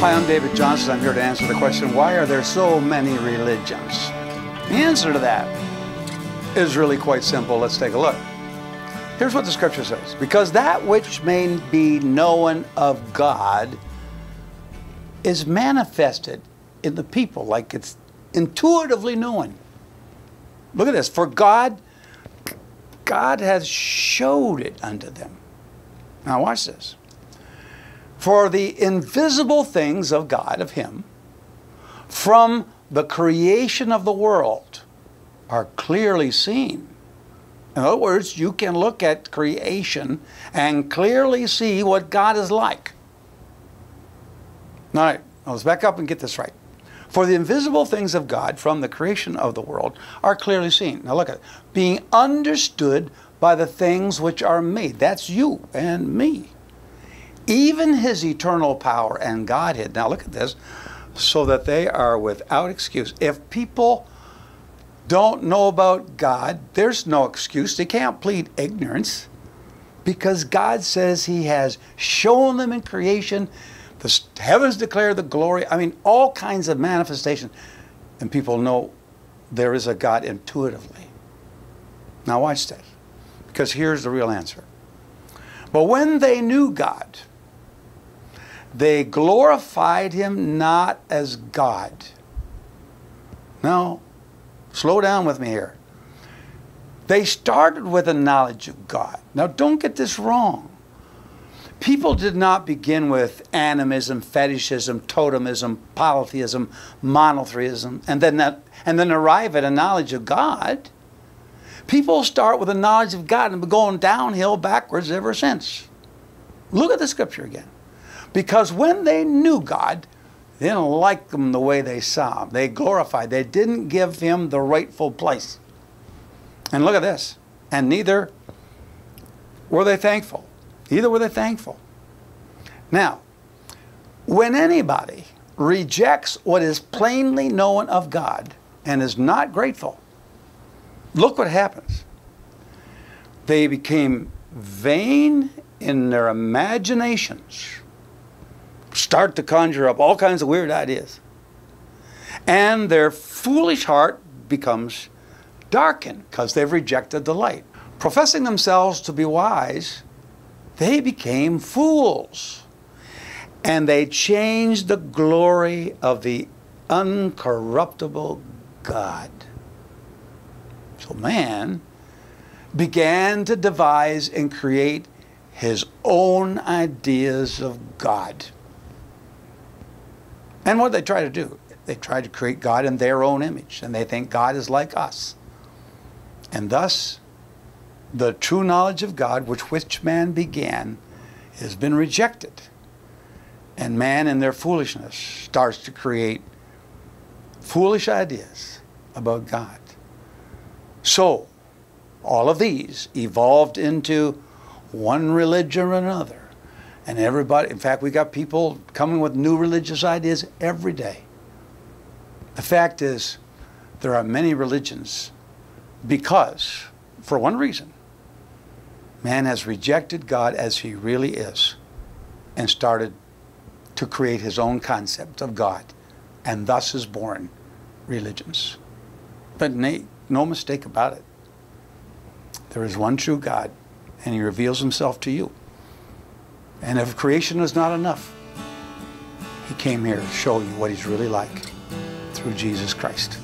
Hi, I'm David Johnson. I'm here to answer the question, why are there so many religions? The answer to that is really quite simple. Let's take a look. Here's what the scripture says. Because that which may be known of God is manifested in the people, like it's intuitively known. Look at this. For God has showed it unto them. Now watch this. For the invisible things of God, of Him, from the creation of the world are clearly seen. In other words, you can look at creation and clearly see what God is like. All right, now let's back up and get this right. For the invisible things of God from the creation of the world are clearly seen. Now look at it. Being understood by the things which are made. That's you and me. Even His eternal power and Godhead. Now look at this. So that they are without excuse. If people don't know about God, there's no excuse. They can't plead ignorance because God says He has shown them in creation. The heavens declare the glory. I mean, all kinds of manifestation. And people know there is a God intuitively. Now watch this, because here's the real answer. But when they knew God, they glorified Him not as God. Now, slow down with me here. They started with a knowledge of God. Now, don't get this wrong. People did not begin with animism, fetishism, totemism, polytheism, monotheism, and then arrive at a knowledge of God. People start with a knowledge of God and been going downhill backwards ever since. Look at the scripture again. Because when they knew God, they didn't like Him the way they saw Him. They glorified. They didn't give Him the rightful place. And look at this. And neither were they thankful. Neither were they thankful. Now, when anybody rejects what is plainly known of God and is not grateful, look what happens. They became vain in their imaginations. Start to conjure up all kinds of weird ideas. And their foolish heart becomes darkened because they've rejected the light. Professing themselves to be wise, they became fools. And they changed the glory of the uncorruptible God. So man began to devise and create his own ideas of God. And what did they try to do? They tried to create God in their own image, and they think God is like us. And thus, the true knowledge of God, which man began, has been rejected. And man, in their foolishness, starts to create foolish ideas about God. So, all of these evolved into one religion or another. And everybody, in fact, we got people coming with new religious ideas every day. The fact is, there are many religions because, for one reason, man has rejected God as He really is and started to create his own concept of God, and thus is born religions. But no mistake about it. There is one true God, and He reveals Himself to you. And if creation is not enough, He came here to show you what He's really like through Jesus Christ.